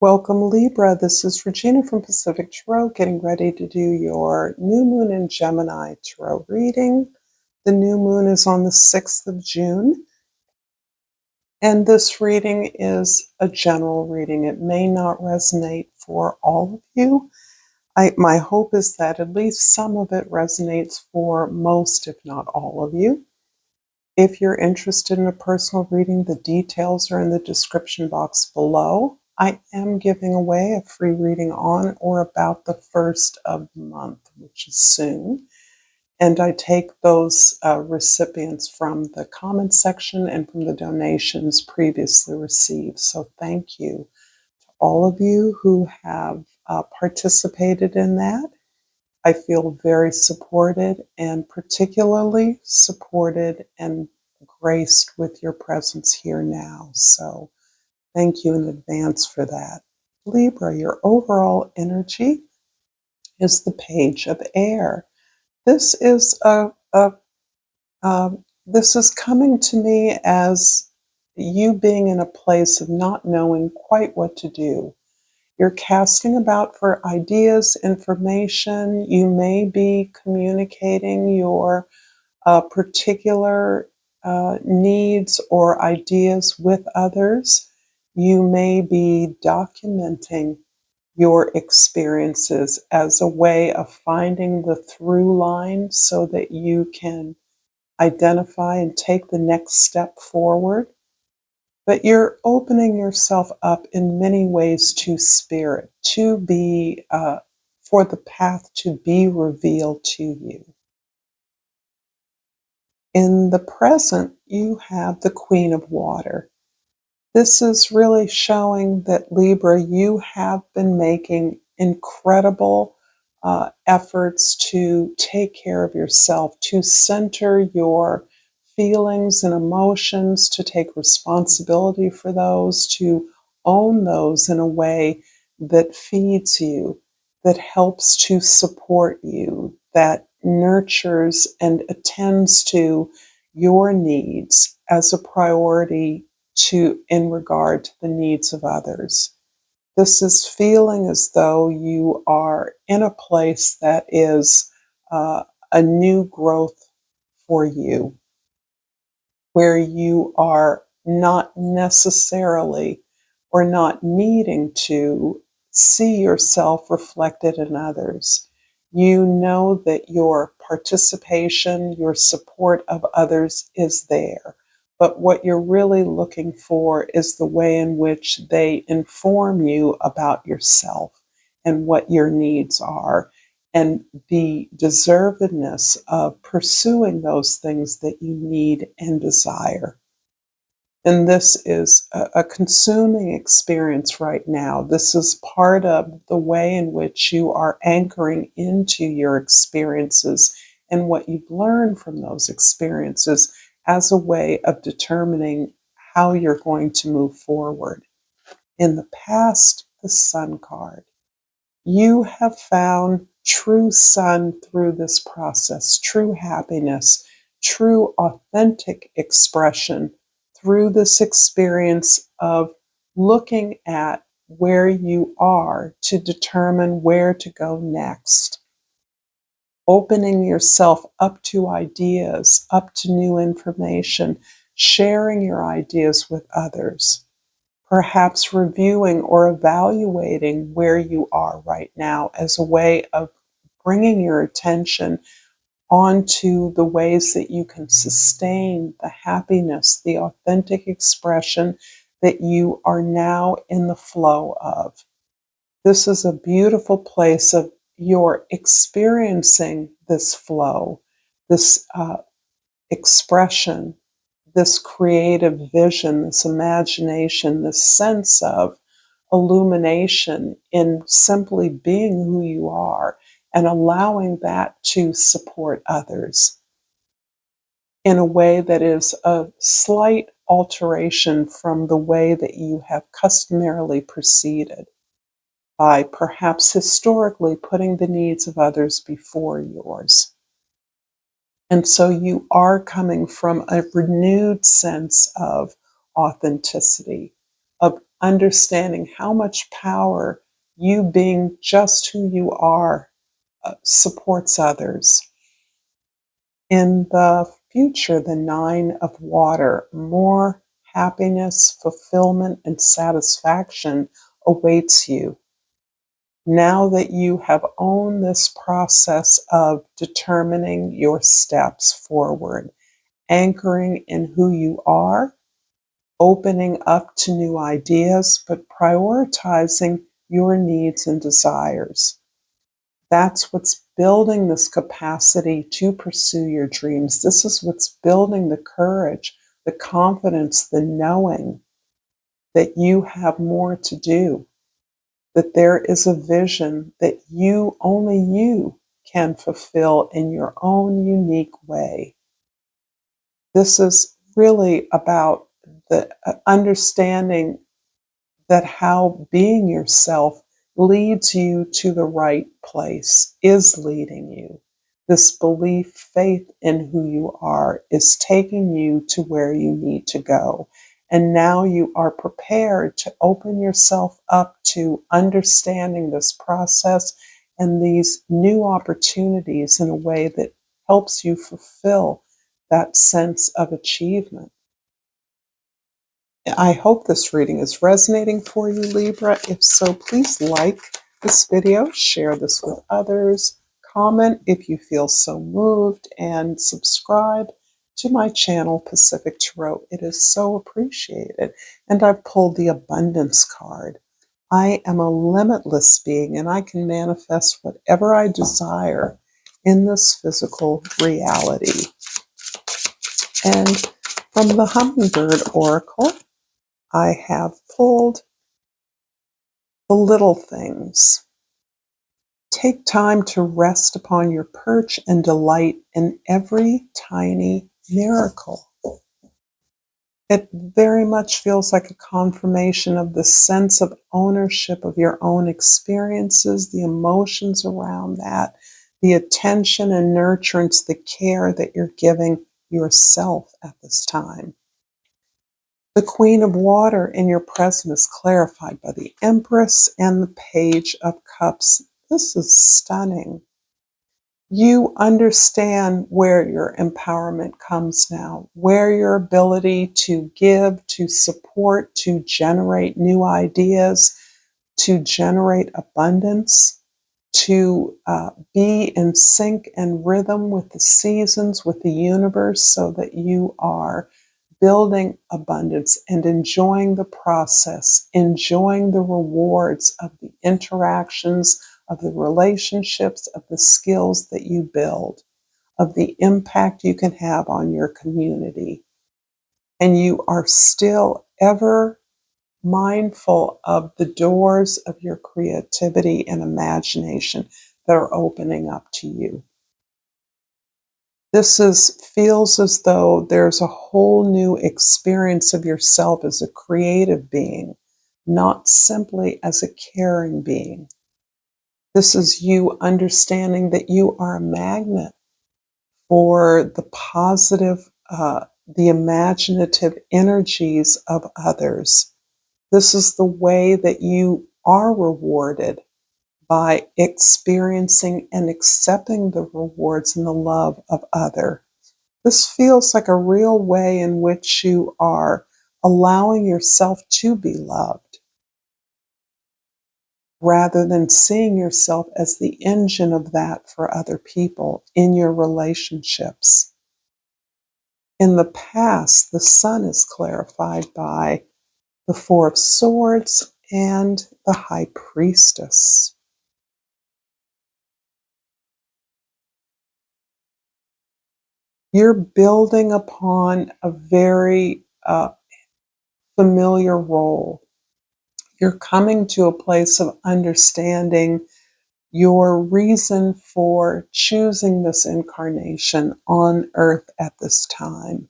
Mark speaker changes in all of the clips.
Speaker 1: Welcome, Libra. This is Regina from Pacific Tarot, getting ready to do your new moon in Gemini tarot reading. The new moon is on the 6th of June, and this reading is a general reading. It may not resonate for all of you. My hope is that at least some of it resonates for most, if not all of you. If you're interested in a personal reading, the details are in the description box below. I am giving away a free reading on or about the 1st of the month, which is soon. And I take those recipients from the comment section and from the donations previously received. So thank you to all of you who have participated in that. I feel very supported, and particularly supported and graced with your presence here now. So thank you in advance for that. Libra, your overall energy is the Page of Air. This is this is coming to me as you being in a place of not knowing quite what to do. You're casting about for ideas, information. You may be communicating your particular needs or ideas with others. You may be documenting your experiences as a way of finding the through line so that you can identify and take the next step forward. But you're opening yourself up in many ways to spirit, to be, for the path to be revealed to you. In the present, you have the Queen of Water. This is really showing that, Libra, you have been making incredible efforts to take care of yourself, to center your feelings and emotions, to take responsibility for those, to own those in a way that feeds you, that helps to support you, that nurtures and attends to your needs as a priority in regard to the needs of others. This is feeling as though you are in a place that is a new growth for you, where you are not necessarily or not needing to see yourself reflected in others. You know that your participation, your support of others is there. But what you're really looking for is the way in which they inform you about yourself and what your needs are, and the deservedness of pursuing those things that you need and desire. And this is a consuming experience right now. This is part of the way in which you are anchoring into your experiences and what you've learned from those experiences as a way of determining how you're going to move forward. In the past, the Sun card. You have found true sun through this process, true happiness, true authentic expression through this experience of looking at where you are to determine where to go next. Opening yourself up to ideas, up to new information, sharing your ideas with others. Perhaps reviewing or evaluating where you are right now as a way of bringing your attention onto the ways that you can sustain the happiness, the authentic expression that you are now in the flow of. This is a beautiful place of your experiencing this flow, this expression, this creative vision, this imagination, this sense of illumination in simply being who you are and allowing that to support others in a way that is a slight alteration from the way that you have customarily proceeded, by perhaps historically putting the needs of others before yours. And so you are coming from a renewed sense of authenticity, of understanding how much power you being just who you are supports others. In the future, the Nine of Water, more happiness, fulfillment, and satisfaction awaits you. Now that you have owned this process of determining your steps forward, anchoring in who you are, opening up to new ideas, but prioritizing your needs and desires. That's what's building this capacity to pursue your dreams. This is what's building the courage, the confidence, the knowing that you have more to do, that there is a vision that only you can fulfill in your own unique way. This is really about the understanding that how being yourself leads you to the right place, is leading you. This belief, faith in who you are is taking you to where you need to go. And now you are prepared to open yourself up to understanding this process and these new opportunities in a way that helps you fulfill that sense of achievement. I hope this reading is resonating for you, Libra. If so, please like this video, share this with others, comment if you feel so moved, and subscribe to my channel, Pacific Tarot. It is so appreciated. And I've pulled the Abundance card. I am a limitless being, and I can manifest whatever I desire in this physical reality. And from the Hummingbird Oracle, I have pulled the little things. Take time to rest upon your perch and delight in every tiny miracle. It very much feels like a confirmation of the sense of ownership of your own experiences, the emotions around that, the attention and nurturance, the care that you're giving yourself at this time. The Queen of Water in your present is clarified by the Empress and the Page of Cups. This is stunning. You understand where your empowerment comes now, where your ability to give, to support, to generate new ideas, to generate abundance, to be in sync and rhythm with the seasons, with the universe, so that you are building abundance and enjoying the process, enjoying the rewards of the interactions, of the relationships, of the skills that you build, of the impact you can have on your community. And you are still ever mindful of the doors of your creativity and imagination that are opening up to you. Feels as though there's a whole new experience of yourself as a creative being, not simply as a caring being. This is you understanding that you are a magnet for the positive, the imaginative energies of others. This is the way that you are rewarded by experiencing and accepting the rewards and the love of others. This feels like a real way in which you are allowing yourself to be loved, rather than seeing yourself as the engine of that for other people in your relationships. In the past, the Sun is clarified by the Four of Swords and the High Priestess. You're building upon a very familiar role. You're coming to a place of understanding your reason for choosing this incarnation on earth at this time.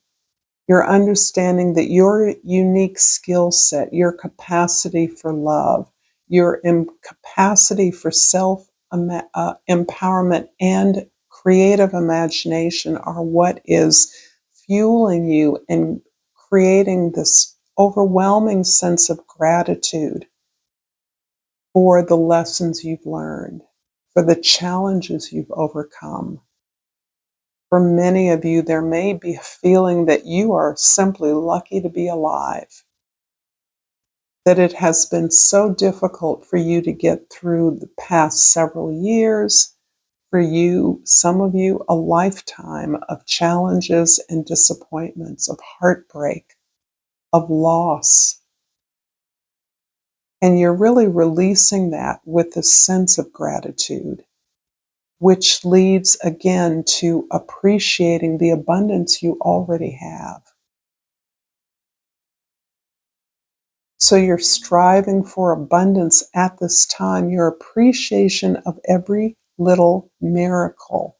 Speaker 1: You're understanding that your unique skill set, your capacity for love, your capacity for self empowerment and creative imagination are what is fueling you and creating this overwhelming sense of gratitude for the lessons you've learned, for the challenges you've overcome. For many of you, there may be a feeling that you are simply lucky to be alive, that it has been so difficult for you to get through the past several years, for you, some of you, a lifetime of challenges and disappointments, of heartbreak, of loss. And you're really releasing that with a sense of gratitude, which leads again to appreciating the abundance you already have. So you're striving for abundance at this time. Your appreciation of every little miracle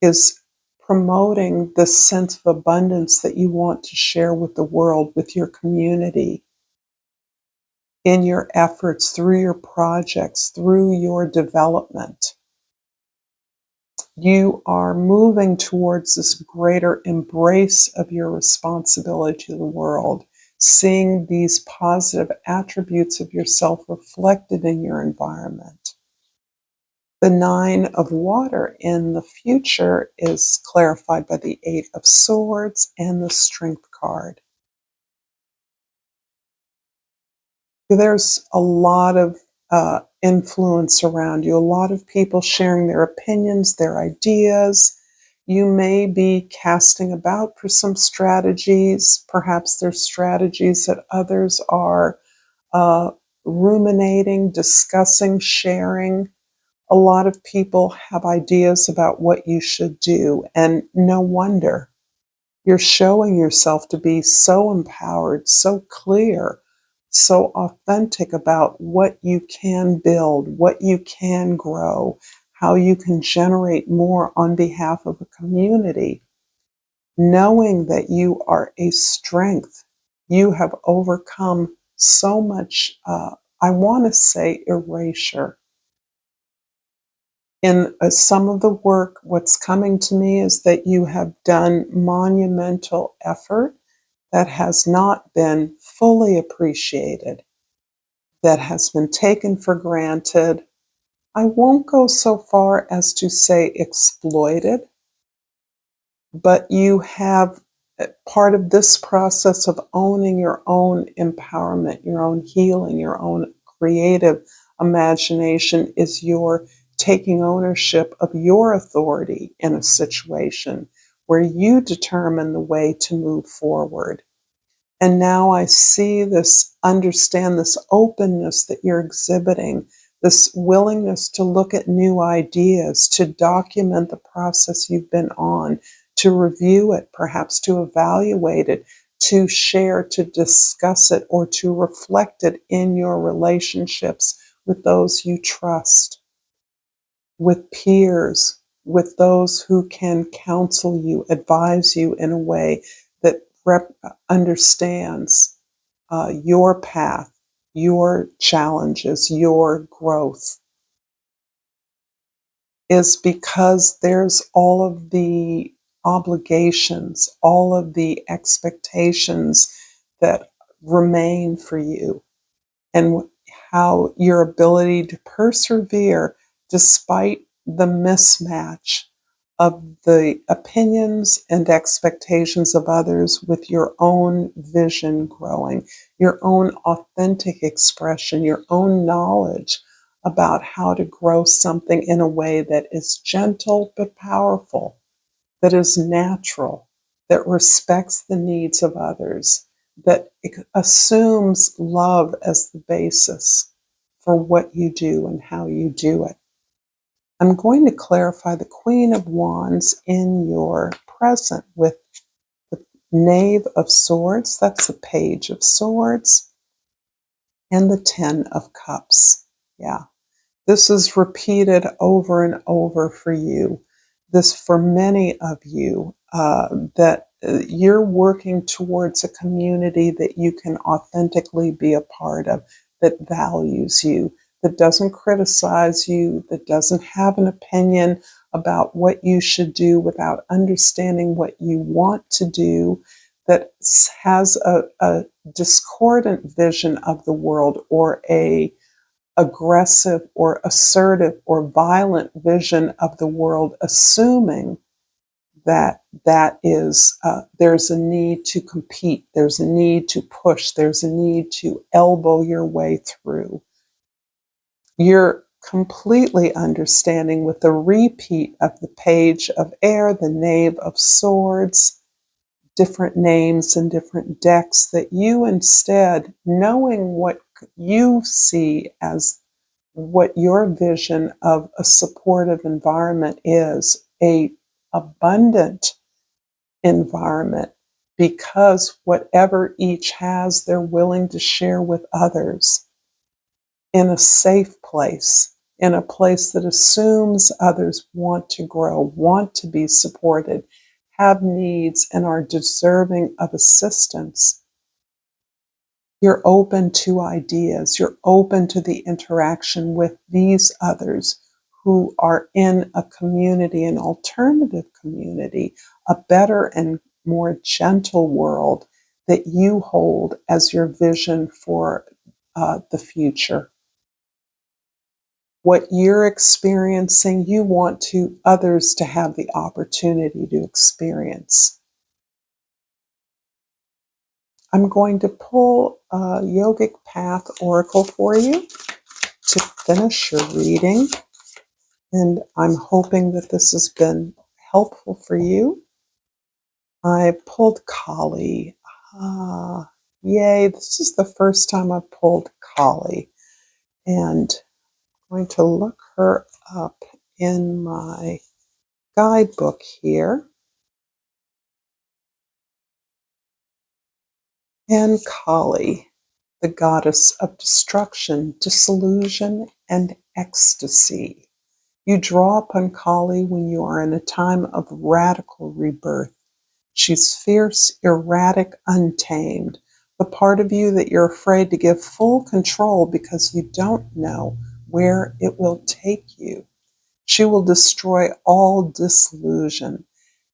Speaker 1: is promoting the sense of abundance that you want to share with the world, with your community, in your efforts, through your projects, through your development. You are moving towards this greater embrace of your responsibility to the world, seeing these positive attributes of yourself reflected in your environment. The 9 of water in the future is clarified by the 8 of swords and the strength card. There's a lot of influence around you, a lot of people sharing their opinions, their ideas. You may be casting about for some strategies. Perhaps there's strategies that others are uh, ruminating, discussing, sharing. A lot of people have ideas about what you should do, and no wonder. You're showing yourself to be so empowered, so clear, so authentic about what you can build, what you can grow, how you can generate more on behalf of a community, knowing that you are a strength. You have overcome so much, I want to say, erasure. In some of the work, what's coming to me is that you have done monumental effort that has not been fully appreciated, that has been taken for granted. I won't go so far as to say exploited, but you have part of this process of owning your own empowerment, your own healing, your own creative imagination is your taking ownership of your authority in a situation where you determine the way to move forward. And now I see this, understand this openness that you're exhibiting, this willingness to look at new ideas, to document the process you've been on, to review it, perhaps to evaluate it, to share, to discuss it, or to reflect it in your relationships with those you trust, with peers, with those who can counsel you, advise you in a way that understands your path, your challenges, your growth, is because there's all of the obligations, all of the expectations that remain for you, and how your ability to persevere despite the mismatch of the opinions and expectations of others with your own vision growing, your own authentic expression, your own knowledge about how to grow something in a way that is gentle but powerful, that is natural, that respects the needs of others, that assumes love as the basis for what you do and how you do it. I'm going to clarify the Queen of Wands in your present with the Knave of Swords, that's the Page of Swords, and the 10 of Cups. Yeah. This is repeated over and over for you. This, for many of you, that you're working towards a community that you can authentically be a part of, that values you, that doesn't criticize you, that doesn't have an opinion about what you should do without understanding what you want to do, that has a discordant vision of the world, or a aggressive or assertive or violent vision of the world, assuming that is there's a need to compete, there's a need to push, there's a need to elbow your way through. You're completely understanding with the repeat of the page of air, the knave of swords, different names and different decks, that you instead, knowing what you see as what your vision of a supportive environment is, a abundant environment, because whatever each has, they're willing to share with others in a safe place, in a place that assumes others want to grow, want to be supported, have needs, and are deserving of assistance. You're open to ideas. You're open to the interaction with these others who are in a community, an alternative community, a better and more gentle world that you hold as your vision for the future. What you're experiencing, you want to others to have the opportunity to experience. I'm going to pull a Yogic Path Oracle for you to finish your reading, and I'm hoping that this has been helpful for you. I pulled Kali. Ah, yay, this is the first time I've pulled Kali, and I'm going to look her up in my guidebook here. And Kali, the goddess of destruction, disillusion, and ecstasy. You draw upon Kali when you are in a time of radical rebirth. She's fierce, erratic, untamed. The part of you that you're afraid to give full control because you don't know where it will take you. She will destroy all disillusion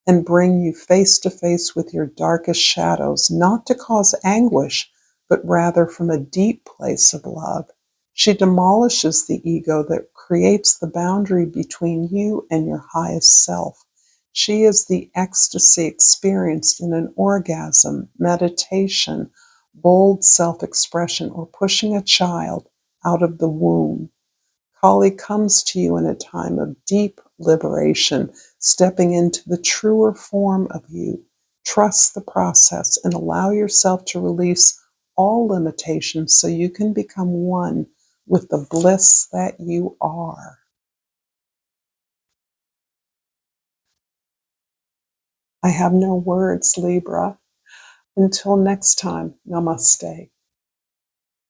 Speaker 1: and bring you face to face with your darkest shadows, not to cause anguish, but rather from a deep place of love. She demolishes the ego that creates the boundary between you and your highest self. She is the ecstasy experienced in an orgasm, meditation, bold self expression, or pushing a child out of the womb. Kali comes to you in a time of deep liberation, stepping into the truer form of you. Trust the process and allow yourself to release all limitations so you can become one with the bliss that you are. I have no words, Libra. Until next time, namaste.